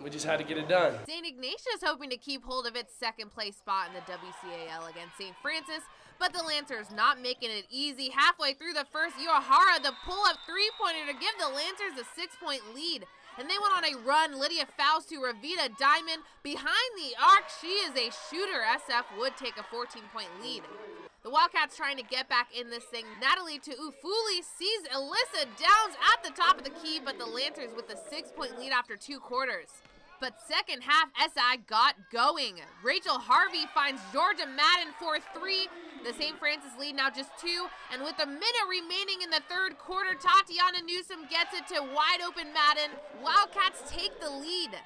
we just had to get it done. St. Ignatius hoping to keep hold of its second place spot in the WCAL against St. Francis, but the Lancers not making it easy. Halfway through the first, Uehara, the pull-up three-pointer to give the Lancers a 6-point lead. And they went on a run. Lydia Faust to Ravita Diamond. Behind the arc, she is a shooter. SF would take a 14-point lead. The Wildcats trying to get back in this thing. Natalie to Ufuli sees Alyssa Downs at the top of the key, but the Lancers with a 6-point lead after 2 quarters. But second half, SI got going. Rachel Harvey finds Georgia Madden for 3. The St. Francis lead now just 2. And with a minute remaining in the third quarter, Tatiana Newsom gets it to wide open Madden. Wildcats take the lead.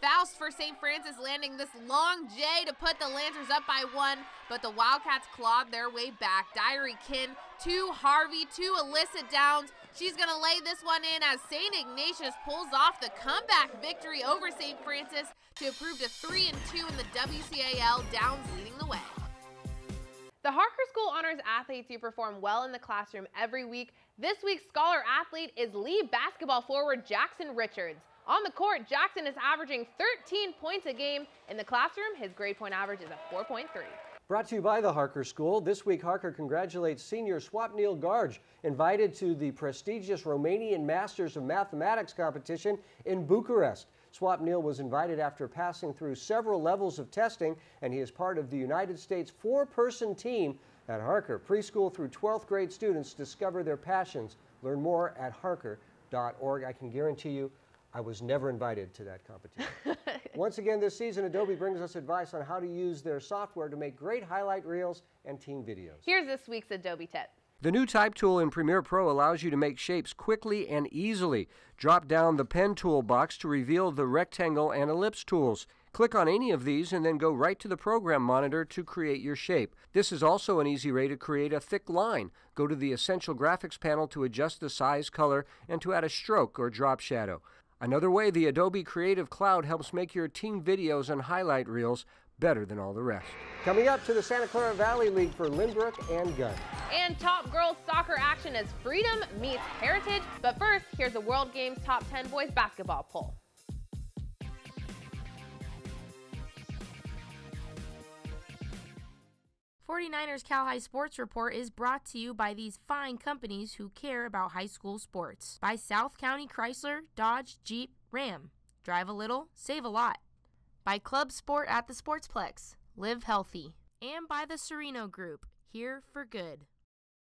Faust for St. Francis landing this long J to put the Lancers up by 1, but the Wildcats clawed their way back. Diary Kin to Harvey to Alyssa Downs. She's going to lay this one in as St. Ignatius pulls off the comeback victory over St. Francis to improve to 3-2 in the WCAL, Downs leading the way. The Harker School honors athletes who perform well in the classroom every week. This week's scholar athlete is Lee basketball forward Jackson Richards. On the court, Jackson is averaging 13 points a game. In the classroom, his grade point average is a 4.3. Brought to you by the Harker School. This week, Harker congratulates senior Swapnil Garg, invited to the prestigious Romanian Masters of Mathematics competition in Bucharest. Swapnil was invited after passing through several levels of testing, and he is part of the United States 4-person team at Harker. Preschool through 12th grade students discover their passions. Learn more at harker.org. I can guarantee you, I was never invited to that competition. Once again this season, Adobe brings us advice on how to use their software to make great highlight reels and team videos. Here's this week's Adobe tip. The new Type tool in Premiere Pro allows you to make shapes quickly and easily. Drop down the Pen tool box to reveal the rectangle and ellipse tools. Click on any of these and then go right to the program monitor to create your shape. This is also an easy way to create a thick line. Go to the Essential Graphics panel to adjust the size, color, and to add a stroke or drop shadow. Another way the Adobe Creative Cloud helps make your team videos and highlight reels better than all the rest. Coming up to the Santa Clara Valley League for Lynbrook and Gunn. And top girls soccer action as freedom meets heritage. But first, here's the World Games Top 10 boys basketball poll. '49ers Cal High Sports Report is brought to you by these fine companies who care about high school sports. By South County Chrysler, Dodge, Jeep, Ram. Drive a little, save a lot. By Club Sport at the Sportsplex. Live healthy. And by the Sereno Group. Here for good.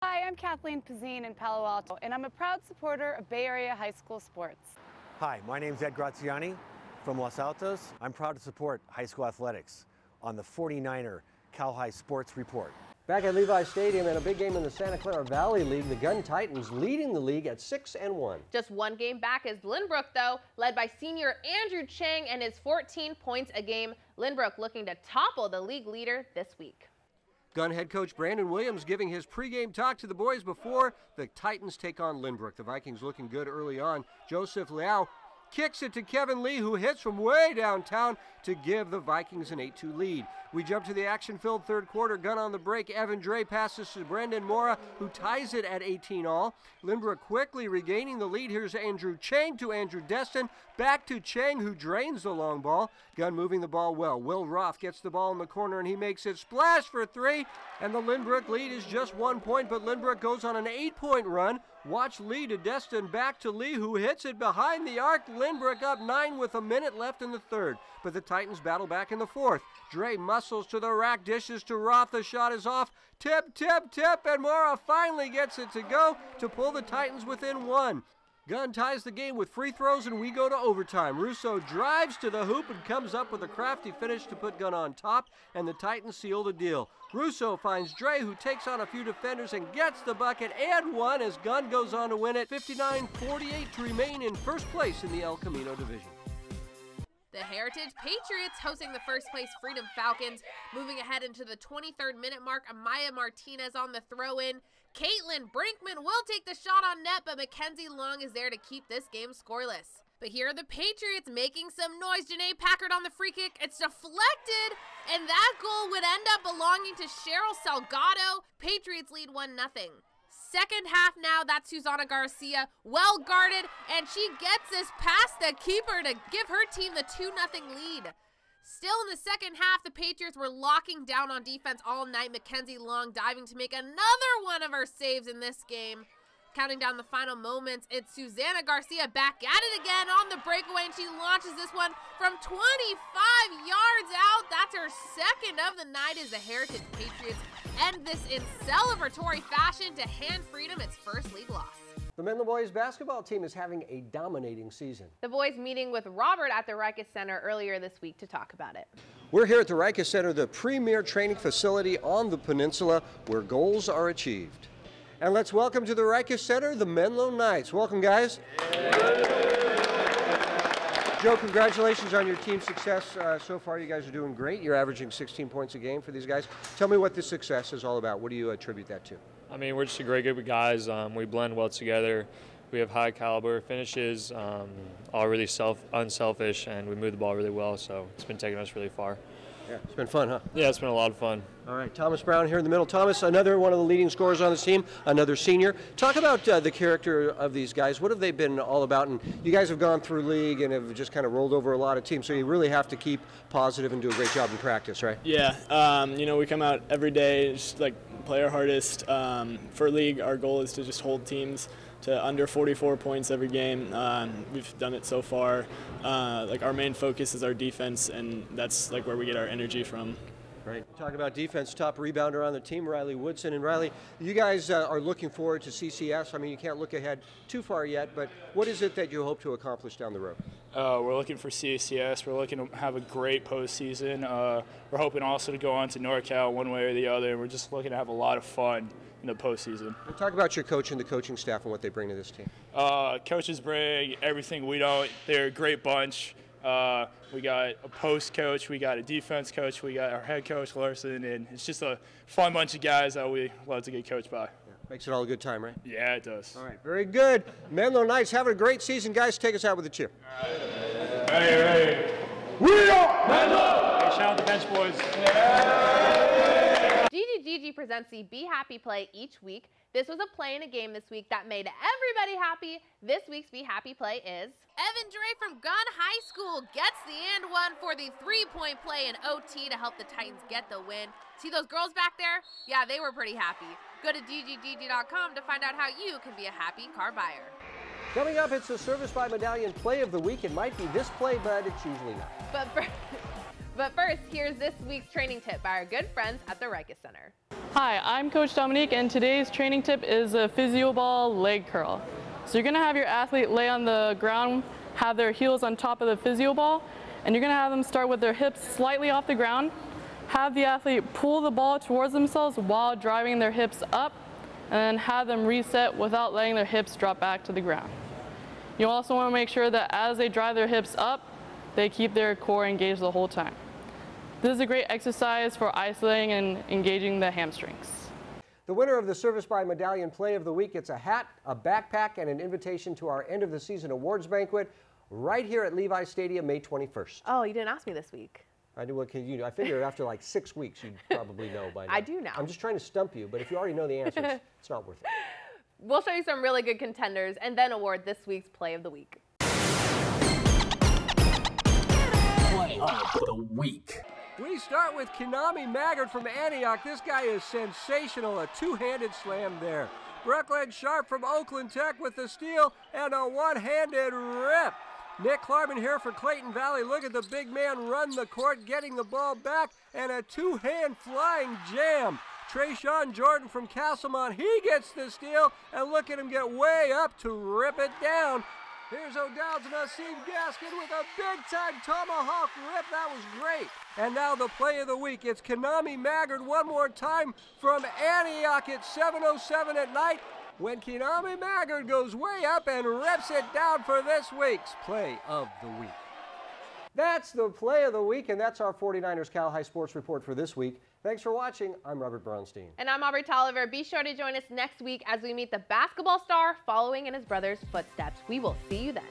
Hi, I'm Kathleen Pizzine in Palo Alto, and I'm a proud supporter of Bay Area high school sports. Hi, my name's Ed Graziani from Los Altos. I'm proud to support high school athletics on the 49er Cal High Sports Report. Back at Levi Stadium and a big game in the Santa Clara Valley League, the Gun Titans leading the league at 6-1. Just one game back is Lynbrook, though, led by senior Andrew Chang and his 14 points a game. Lynbrook looking to topple the league leader this week. Gun head coach Brandon Williams giving his pregame talk to the boys before the Titans take on Lynbrook. The Vikings looking good early on. Joseph Liao kicks it to Kevin Lee, who hits from way downtown to give the Vikings an 8-2 lead. We jump to the action-filled third quarter. Gun on the break. Evan Dre passes to Brendan Mora, who ties it at 18-all. Lynbrook quickly regaining the lead. Here's Andrew Chang to Andrew Destin. Back to Chang, who drains the long ball. Gun moving the ball well. Will Roth gets the ball in the corner, and he makes it splash for three. And the Lynbrook lead is just 1 point, but Lynbrook goes on an 8-point run. Watch Lee to Destin, back to Lee, who hits it behind the arc. Lynbrook up 9 with a minute left in the third. But the Titans battle back in the fourth. Dre muscles to the rack, dishes to Roth. The shot is off. Tip, tip, tip, and Mora finally gets it to go to pull the Titans within one. Gunn ties the game with free throws, and we go to overtime. Russo drives to the hoop and comes up with a crafty finish to put Gunn on top, and the Titans seal the deal. Russo finds Dre, who takes on a few defenders and gets the bucket and one as Gunn goes on to win it 59-48 to remain in first place in the El Camino division. The Heritage Patriots hosting the first place Freedom Falcons. Moving ahead into the 23rd minute mark, Amaya Martinez on the throw-in. Caitlin Brinkman will take the shot on net, but Mackenzie Long is there to keep this game scoreless. But here are the Patriots making some noise. Janae Packard on the free kick. It's deflected, and that goal would end up belonging to Cheryl Salgado. Patriots lead 1-0. Second half now, that's Susana Garcia, well guarded, and she gets this past the keeper to give her team the 2-0 lead. Still in the second half, the Patriots were locking down on defense all night. Mackenzie Long diving to make another one of her saves in this game. Counting down the final moments, it's Susana Garcia back at it again on the breakaway, and she launches this one from 25 yards out. That's her second of the night as the Heritage Patriots end this in celebratory fashion to hand Freedom its first league loss. The Menlo Boys basketball team is having a dominating season. The boys meeting with Robert at the Rikus Center earlier this week to talk about it. We're here at the Rikus Center, the premier training facility on the peninsula where goals are achieved. And let's welcome to the Rikus Center the Menlo Knights. Welcome, guys. Joe, congratulations on your team's success so far. You guys are doing great. You're averaging 16 points a game for these guys. Tell me what this success is all about. What do you attribute that to? I mean, we're just a great group of guys. We blend well together. We have high caliber finishes, all really unselfish, and we move the ball really well, so it's been taking us really far. Yeah, it's been fun, huh? Yeah, it's been a lot of fun. All right, Thomas Brown here in the middle. Thomas, another one of the leading scorers on this team, another senior. Talk about the character of these guys. What have they been all about? And you guys have gone through league and have just kind of rolled over a lot of teams, so you really have to keep positive and do a great job in practice, right? Yeah, you know, we come out every day, just like play our hardest. For league, our goal is to just hold teams to under 44 points every game. We've done it so far. Like our main focus is our defense, and that's like where we get our energy from. Great. Talking about defense, top rebounder on the team, Riley Woodson. And Riley, you guys are looking forward to CCS. I mean, you can't look ahead too far yet, but what is it that you hope to accomplish down the road? We're looking for CCS. We're looking to have a great postseason. We're hoping also to go on to NorCal one way or the other. And we're just looking to have a lot of fun in the postseason. Well, talk about your coach and the coaching staff and what they bring to this team. Coaches bring everything we don't. They're a great bunch. We got a post coach, we got a defense coach, we got our head coach, Larson, and it's just a fun bunch of guys that we love to get coached by. Yeah. Makes it all a good time, right? Yeah, it does. All right, very good. Menlo Knights having a great season. Guys, take us out with a cheer. All right. Ready. We are Menlo! Hey, shout out the bench boys. GGGG presents the Be Happy Play each week. This was a play in a game this week that made everybody happy. This week's Be Happy Play is Evan Dre from Gunn High School gets the and one for the three-point play in OT to help the Titans get the win. See those girls back there? Yeah, they were pretty happy. Go to gggg.com to find out how you can be a happy car buyer. Coming up, it's the Service by Medallion Play of the Week. It might be this play, but it's usually not. But first, here's this week's training tip by our good friends at the Rikus Center. Hi, I'm Coach Dominique, and today's training tip is a physio ball leg curl. So you're gonna have your athlete lay on the ground, have their heels on top of the physio ball, and you're gonna have them start with their hips slightly off the ground, have the athlete pull the ball towards themselves while driving their hips up, and then have them reset without letting their hips drop back to the ground. You also wanna make sure that as they drive their hips up, they keep their core engaged the whole time. This is a great exercise for isolating and engaging the hamstrings. The winner of the Service by Medallion Play of the Week gets a hat, a backpack, and an invitation to our end of the season awards banquet right here at Levi Stadium, May 21st. Oh, you didn't ask me this week. I knew what you. I figured after like 6 weeks you'd probably know by now. I do now. I'm just trying to stump you, but if you already know the answers, it's not worth it. We'll show you some really good contenders and then award this week's Play of the Week. Play of the Week. We start with Kinami Maggard from Antioch. This guy is sensational. A two-handed slam there. Brooklyn Sharp from Oakland Tech with the steal and a one-handed rip. Nick Klarman here for Clayton Valley. Look at the big man run the court, getting the ball back, and a two-hand flying jam. Trayshawn Jordan from Castlemont, he gets the steal, and look at him get way up to rip it down. Here's O'Dowd's Nassim Gaskin with a big-time tomahawk rip. That was great. And now the play of the week. It's Kinami Maggard one more time from Antioch at 7:07 at night when Kinami Maggard goes way up and rips it down for this week's Play of the Week. That's the Play of the Week, and that's our 49ers Cal High Sports Report for this week. Thanks for watching. I'm Robert Braunstein. And I'm Aubrey Tolliver. Be sure to join us next week as we meet the basketball star following in his brother's footsteps. We will see you then.